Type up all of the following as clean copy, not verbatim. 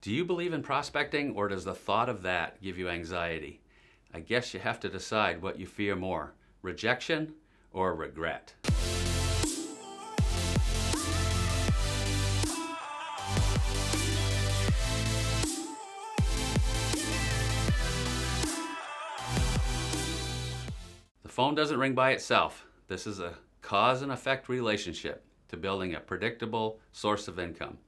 Do you believe in prospecting, or does the thought of that give you anxiety? I guess you have to decide what you fear more, rejection or regret. The phone doesn't ring by itself. This is a cause and effect relationship to building a predictable source of income.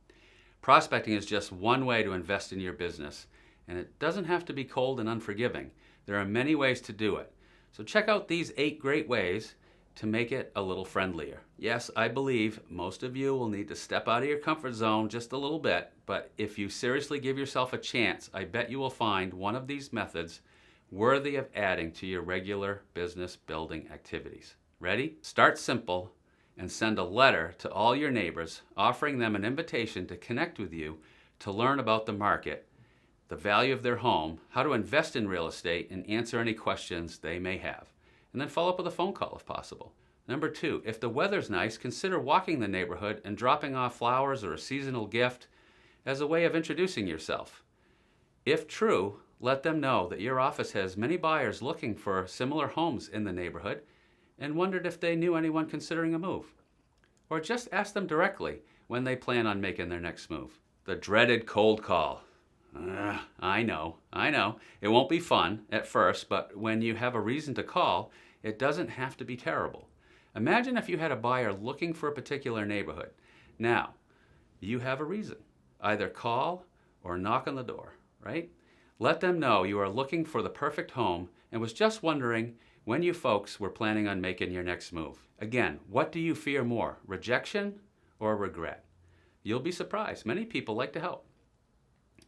Prospecting is just one way to invest in your business, and it doesn't have to be cold and unforgiving. There are many ways to do it. So check out these 8 great ways to make it a little friendlier. Yes, I believe most of you will need to step out of your comfort zone just a little bit, but if you seriously give yourself a chance, I bet you will find one of these methods worthy of adding to your regular business building activities. Ready? Start simple and send a letter to all your neighbors offering them an invitation to connect with you to learn about the market, the value of their home, how to invest in real estate, and answer any questions they may have. And then follow up with a phone call if possible. Number 2, if the weather's nice, consider walking the neighborhood and dropping off flowers or a seasonal gift as a way of introducing yourself. If true, let them know that your office has many buyers looking for similar homes in the neighborhood and wondered if they knew anyone considering a move. Or just ask them directly when they plan on making their next move. The dreaded cold call. I know. It won't be fun at first, but when you have a reason to call, it doesn't have to be terrible. Imagine if you had a buyer looking for a particular neighborhood. Now, you have a reason. Either call or knock on the door, right? Let them know you are looking for the perfect home and was just wondering when you folks were planning on making your next move. Again, what do you fear more, rejection or regret? You'll be surprised. Many people like to help.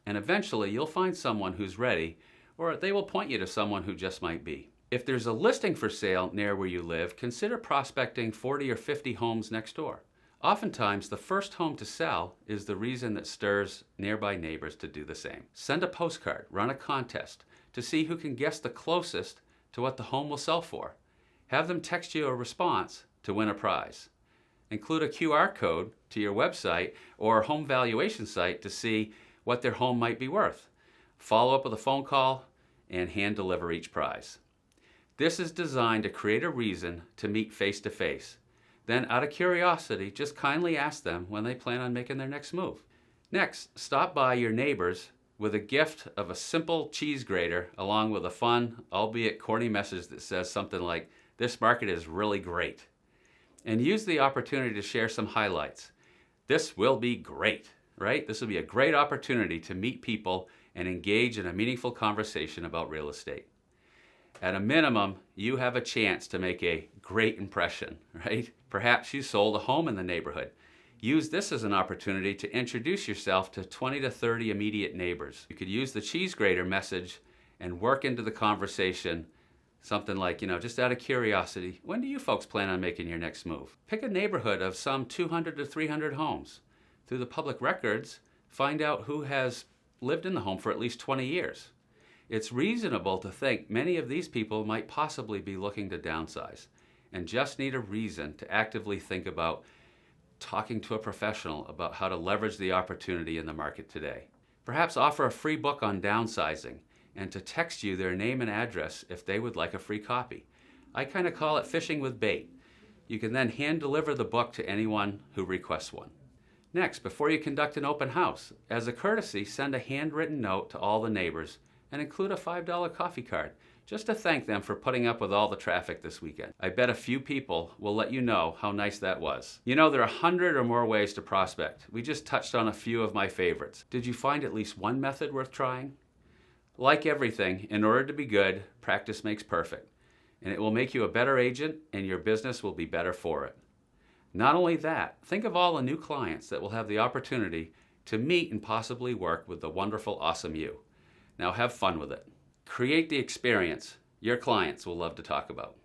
And eventually you'll find someone who's ready, or they will point you to someone who just might be. If there's a listing for sale near where you live, consider prospecting 40 or 50 homes next door. Oftentimes, the first home to sell is the reason that stirs nearby neighbors to do the same. Send a postcard, run a contest to see who can guess the closest to what the home will sell for. Have them text you a response to win a prize. Include a QR code to your website or home valuation site to see what their home might be worth. Follow up with a phone call and hand deliver each prize. This is designed to create a reason to meet face to face. Then, out of curiosity, just kindly ask them when they plan on making their next move. Next, stop by your neighbors with a gift of a simple cheese grater along with a fun, albeit corny message that says something like, "This market is really great." And use the opportunity to share some highlights. This will be great, right? This will be a great opportunity to meet people and engage in a meaningful conversation about real estate. At a minimum, you have a chance to make a great impression, right? Perhaps you sold a home in the neighborhood. Use this as an opportunity to introduce yourself to 20 to 30 immediate neighbors. You could use the cheese grater message and work into the conversation something like, just out of curiosity, when do you folks plan on making your next move? Pick a neighborhood of some 200 to 300 homes. Through the public records, find out who has lived in the home for at least 20 years. It's reasonable to think many of these people might possibly be looking to downsize and just need a reason to actively think about talking to a professional about how to leverage the opportunity in the market today. Perhaps offer a free book on downsizing and to text you their name and address if they would like a free copy. I kind of call it fishing with bait. You can then hand deliver the book to anyone who requests one. Next, before you conduct an open house, as a courtesy, send a handwritten note to all the neighbors and include a $5 coffee card, just to thank them for putting up with all the traffic this weekend. I bet a few people will let you know how nice that was. There are 100 or more ways to prospect. We just touched on a few of my favorites. Did you find at least one method worth trying? Like everything, in order to be good, practice makes perfect. And it will make you a better agent, and your business will be better for it. Not only that, think of all the new clients that will have the opportunity to meet and possibly work with the wonderful, awesome you. Now have fun with it. Create the experience your clients will love to talk about.